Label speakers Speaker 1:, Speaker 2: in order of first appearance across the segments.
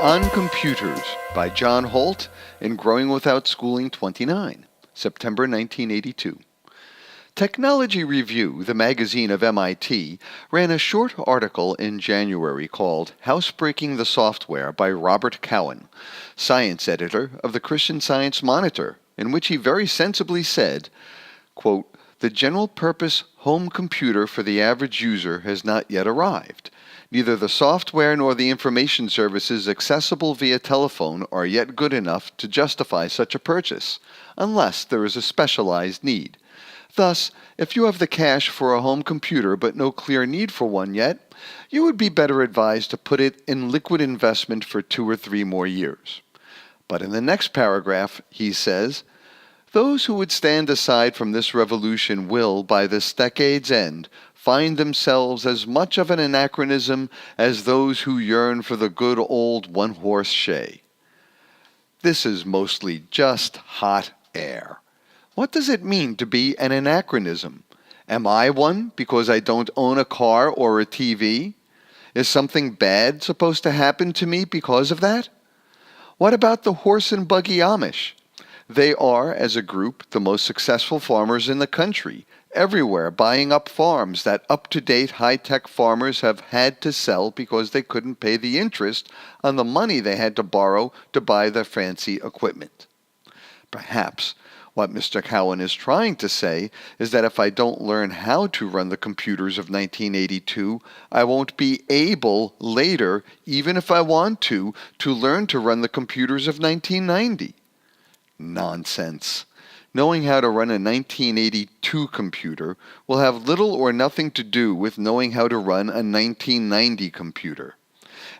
Speaker 1: On Computers by John Holt in Growing Without Schooling 29, September 1982. Technology Review, the magazine of MIT, ran a short article in January called Housebreaking the Software by Robert Cowan, science editor of the Christian Science Monitor, in which he very sensibly said, quote, "The general-purpose home computer for the average user has not yet arrived. Neither the software nor the information services accessible via telephone are yet good enough to justify such a purchase, unless there is a specialized need. Thus, if you have the cash for a home computer but no clear need for one yet, you would be better advised to put it in liquid investment for 2 or 3 more years." But in the next paragraph, he says, "Those who would stand aside from this revolution will, by this decade's end, find themselves as much of an anachronism as those who yearn for the good old one-horse shay." This is mostly just hot air. What does it mean to be an anachronism? Am I one because I don't own a car or a TV? Is something bad supposed to happen to me because of that? What about the horse and buggy Amish? They are, as a group, the most successful farmers in the country, everywhere buying up farms that up-to-date high-tech farmers have had to sell because they couldn't pay the interest on the money they had to borrow to buy their fancy equipment. Perhaps what Mr. Cowan is trying to say is that if I don't learn how to run the computers of 1982, I won't be able later, even if I want to learn to run the computers of 1990. Nonsense. Knowing how to run a 1982 computer will have little or nothing to do with knowing how to run a 1990 computer.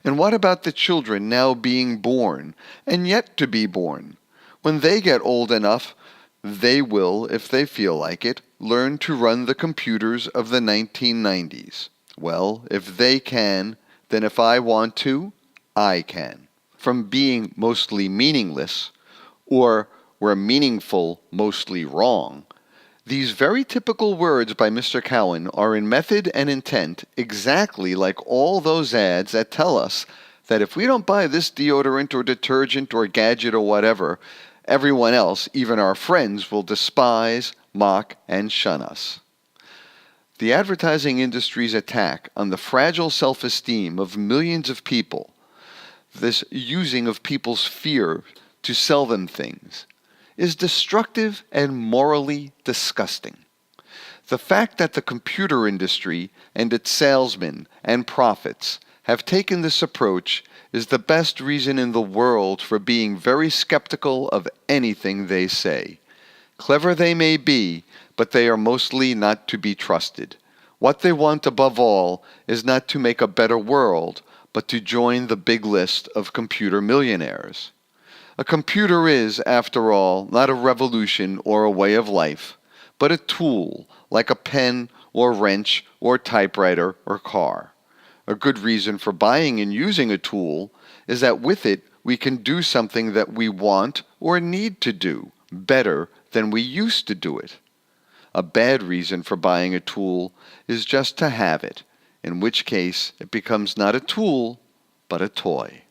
Speaker 1: And what about the children now being born and yet to be born? When they get old enough, they will, if they feel like it, learn to run the computers of the 1990s. Well, if they can, then if I want to, I can. From being mostly meaningless, or where meaningful mostly wrong, these very typical words by Mr. Cowan are in method and intent exactly like all those ads that tell us that if we don't buy this deodorant or detergent or gadget or whatever, everyone else, even our friends, will despise, mock, and shun us. The advertising industry's attack on the fragile self-esteem of millions of people, this using of people's fear to sell them things, is destructive and morally disgusting. The fact that the computer industry and its salesmen and prophets have taken this approach is the best reason in the world for being very skeptical of anything they say. Clever they may be, but they are mostly not to be trusted. What they want above all is not to make a better world, but to join the big list of computer millionaires. A computer is, after all, not a revolution or a way of life, but a tool like a pen or wrench or typewriter or car. A good reason for buying and using a tool is that with it we can do something that we want or need to do better than we used to do it. A bad reason for buying a tool is just to have it, in which case it becomes not a tool, but a toy.